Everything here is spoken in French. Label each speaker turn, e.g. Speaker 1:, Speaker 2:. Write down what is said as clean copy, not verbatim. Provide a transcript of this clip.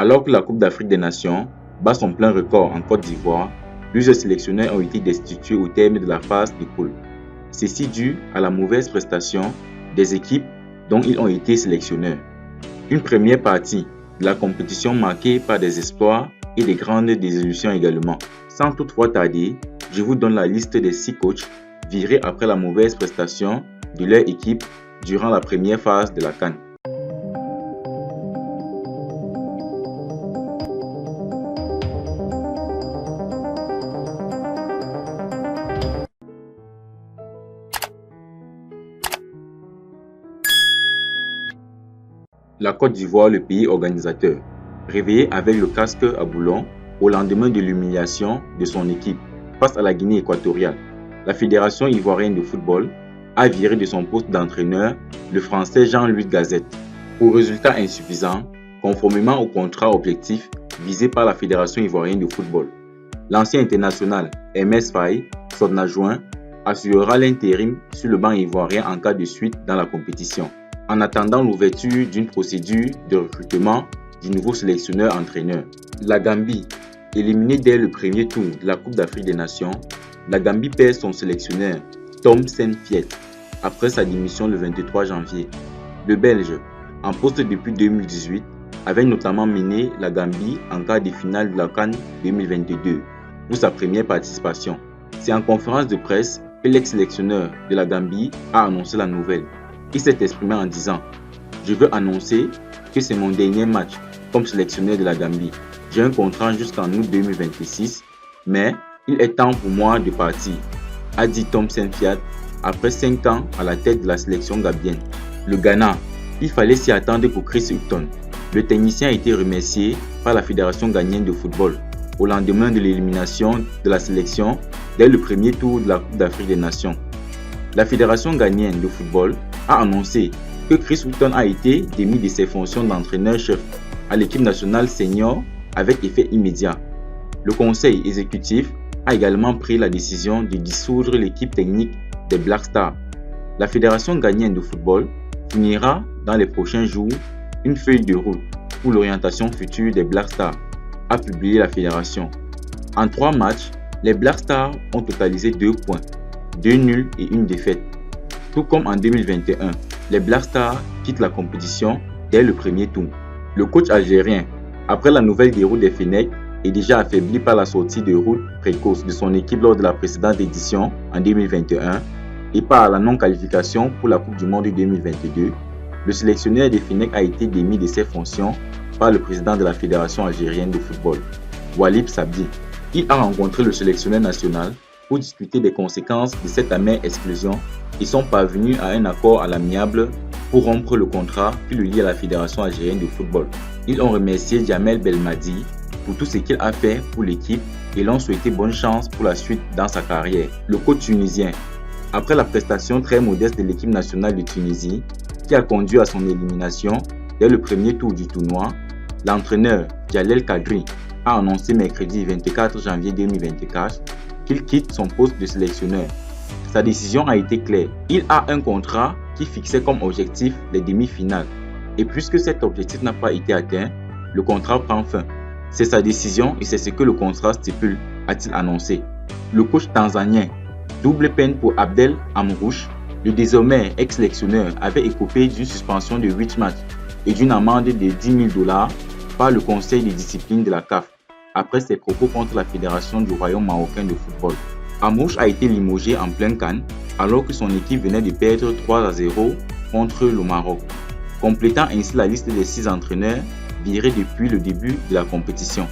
Speaker 1: Alors que la Coupe d'Afrique des Nations bat son plein record en Côte d'Ivoire, plusieurs sélectionneurs ont été destitués au terme de la phase de poule. Ceci dû à la mauvaise prestation des équipes dont ils ont été sélectionneurs. Une première partie de la compétition marquée par des exploits et des grandes désillusions également. Sans toutefois tarder, je vous donne la liste des 6 coachs virés après la mauvaise prestation de leur équipe durant la première phase de la CAN. La Côte d'Ivoire, le pays organisateur, réveillé avec le casque à boulons au lendemain de l'humiliation de son équipe face à la Guinée équatoriale. La Fédération ivoirienne de football a viré de son poste d'entraîneur le Français Jean-Louis Gazette pour résultat insuffisant conformément au contrat objectif visé par la Fédération ivoirienne de football. L'ancien international MS Faye, son adjoint, assurera l'intérim sur le banc ivoirien en cas de suite dans la compétition, en attendant l'ouverture d'une procédure de recrutement du nouveau sélectionneur-entraîneur. La Gambie, éliminée dès le premier tour de la Coupe d'Afrique des Nations, la Gambie perd son sélectionneur Tom Saintfiet après sa démission le 23 janvier. Le Belge, en poste depuis 2018, avait notamment mené la Gambie en quart de finale de la CAN 2022 pour sa première participation. C'est en conférence de presse que l'ex-sélectionneur de la Gambie a annoncé la nouvelle. Il s'est exprimé en disant « Je veux annoncer que c'est mon dernier match comme sélectionneur de la Gambie. J'ai un contrat jusqu'en août 2026, mais il est temps pour moi de partir », a dit Tom Saintfiet après 5 ans à la tête de la sélection gambienne. Le Ghana, il fallait s'y attendre pour Chris Hughton. Le technicien a été remercié par la Fédération ghanéenne de football au lendemain de l'élimination de la sélection dès le premier tour de la Coupe d'Afrique des Nations. La Fédération ghanéenne de football a annoncé que Chris Hughton a été démis de ses fonctions d'entraîneur-chef à l'équipe nationale senior avec effet immédiat. Le conseil exécutif a également pris la décision de dissoudre l'équipe technique des Black Stars. La Fédération ghanéenne de football fournira dans les prochains jours une feuille de route pour l'orientation future des Black Stars, a publié la fédération. En 3 matchs, les Black Stars ont totalisé 2 points, 2 nuls et 1 défaite. Tout comme en 2021, les Black Stars quittent la compétition dès le premier tour. Le coach algérien, après la nouvelle déroute des Fennecs, est déjà affaibli par la sortie de route précoce de son équipe lors de la précédente édition en 2021 et par la non-qualification pour la Coupe du Monde 2022. Le sélectionneur des Fennecs a été démis de ses fonctions par le président de la Fédération algérienne de football, Walid Sabdi. Il a rencontré le sélectionneur national pour discuter des conséquences de cette amère exclusion et sont parvenus à un accord à l'amiable pour rompre le contrat qui le lie à la Fédération algérienne de football. Ils ont remercié Djamel Belmadi pour tout ce qu'il a fait pour l'équipe et l'ont souhaité bonne chance pour la suite dans sa carrière. Le coach tunisien, après la prestation très modeste de l'équipe nationale de Tunisie qui a conduit à son élimination dès le premier tour du tournoi, l'entraîneur Jalel Kadri a annoncé mercredi 24 janvier 2024 qu'il quitte son poste de sélectionneur. Sa décision a été claire. Il a un contrat qui fixait comme objectif les demi-finales. Et puisque cet objectif n'a pas été atteint, le contrat prend fin. C'est sa décision et c'est ce que le contrat stipule, a-t-il annoncé. Le coach tanzanien, double peine pour Abdel Amrouche, le désormais ex-sélectionneur avait écopé d'une suspension de 8 matchs et d'une amende de $10 000 par le conseil de discipline de la CAF après ses propos contre la Fédération du Royaume marocain de football. Amrouche a été limogé en plein CAN alors que son équipe venait de perdre 3-0 contre le Maroc, complétant ainsi la liste des 6 entraîneurs virés depuis le début de la compétition.